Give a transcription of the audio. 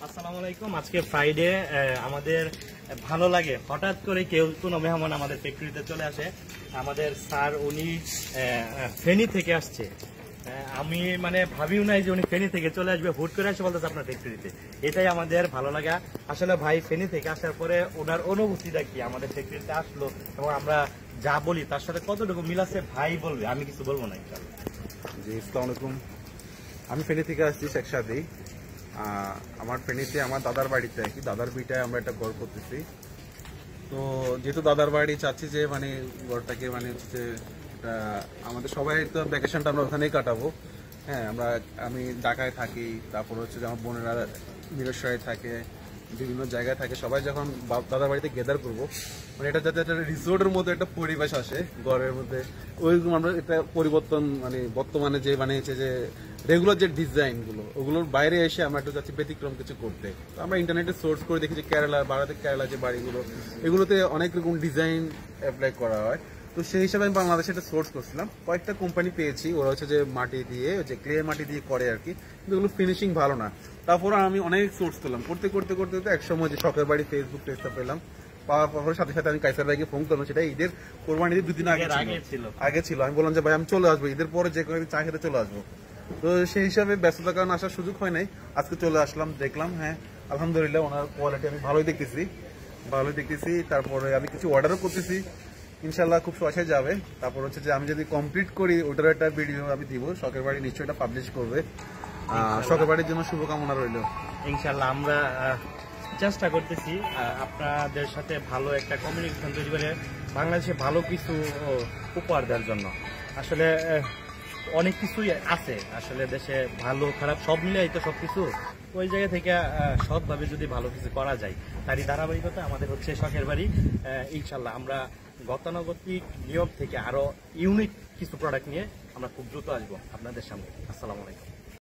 আসসালামু আলাইকুম। আজকে ফ্রাইডে, আমাদের ভালো লাগে হঠাৎ করে কেউ কোনো মেহমান আমাদের ফ্যাক্টরিতে চলে আসে। আমাদের স্যার উনি ফেনী থেকে আসছে। আমি মানে ভাবিও নাই যে উনি ফেনী থেকে চলে আসবে, হুট করে আসে বলতেছে আপনার ফ্যাক্টরিতে। এটাই আমাদের ভালো লাগা। আসলে ভাই ফেনী থেকে আসার পরে ওনার অনুভূতিটা কি, আমাদের ফ্যাক্টরিতে আসলো এবং আমরা যা বলি তার সাথে কতটুকু মিল আছে ভাই বলবে, আমি কিছু বলবো না ইনশাআল্লাহ। জি, আসসালামু আলাইকুম। আমি ফেনী থেকে আসছি শেখ সাদি। আমার ফেনীতে আমার দাদার বাড়িতে আর কি, দাদার বিটায় আমরা একটা ঘর করতেছি। তো যেহেতু দাদার বাড়ি চাচ্ছি যে মানে ঘরটাকে মানে হচ্ছে যে আমাদের সবাই তো ভ্যাকেশনটা আমরা ওখানেই কাটাবো। হ্যাঁ, আমি ঢাকায় থাকি, তারপর হচ্ছে যে আমার বোনেরা মিরসরাই থাকে, বিভিন্ন জায়গায় থাকে। সবাই যখন দাদার বাড়িতে গেদার করবো, মানে এটা যাতে একটা রিসোর্টের মধ্যে একটা পরিবেশ আসে ঘরের মধ্যে, ওইরকম আমরা একটা পরিবর্তন মানে বর্তমানে যে বানিয়েছে যে রেগুলার যে ডিজাইন গুলো ওগুলোর বাইরে এসে আমরা একটু যাচ্ছি ব্যতিক্রম কিছু করতে। তো আমরা ইন্টারনেটে সোর্স করে দেখি যে কেরালা যে বাড়িগুলো, এগুলোতে অনেক রকম ডিজাইন অ্যাপ্লাই করা হয়। তো সেই হিসাবে আমি বাংলাদেশে একটা সোর্স করছিলাম, কয়েকটা কোম্পানি পেয়েছি, ওরা হচ্ছে যে মাটি দিয়ে, যে ক্লে মাটি দিয়ে করে আর কি, কিন্তু ওগুলো ফিনিশিং ভালো না। তারপর আমি অনেক সোর্স করলাম, করতে করতে করতে করতে একসময় যে শখের বাড়ি ফেসবুক পেজটা পেলাম, পাওয়ার পর সাথে সাথে আমি কাইসার ভাইকে ফোন করলাম। সেটা ঈদের কোরবানি ঈদের 2 দিন আগে ছিল। আমি বললাম যে ভাই আমি চলে আসবো, ঈদের পরে যে কোনো চা খেতে চলে আসবো। তো সেই হিসাবে ব্যস্ততার কারণে আসার সুযোগ হয় নাই, আজকে চলে আসলাম। দেখলাম হ্যাঁ আলহামদুলিল্লাহ ওনার কোয়ালিটি আমি ভালোই দেখতেছি। তারপরে আমি কিছু অর্ডারও করতেছি, ইনশাল্লাহ খুব সহজে যাবে। তারপর হচ্ছে যে আমি যদি কমপ্লিট করি ওটার একটা ভিডিও আমি দিব, শখের বাড়ি নিশ্চয়ই এটা পাবলিশ করবে। শখের বাড়ির জন্য শুভকামনা রইল। ইনশাল্লাহ আমরা চেষ্টা করতেছি আপনাদের সাথে ভালো একটা কমিউনিকেশন তৈরি করে বাংলাদেশে ভালো কিছু উপহার দেওয়ার জন্য। আসলে অনেক কিছুই আছে আসলে দেশে, ভালো খারাপ সব মিলিয়ে তো সবকিছু। ওই জায়গা থেকে সৎভাবে যদি ভালো কিছু করা যায়, তারই ধারাবাহিকতা আমাদের হচ্ছে শখের বাড়ি। ইনশাল্লাহ আমরা গতানুগতিক নিয়ম থেকে আরো ইউনিক কিছু প্রোডাক্ট নিয়ে আমরা খুব দ্রুত আসবো আপনাদের সামনে। আসসালামু আলাইকুম।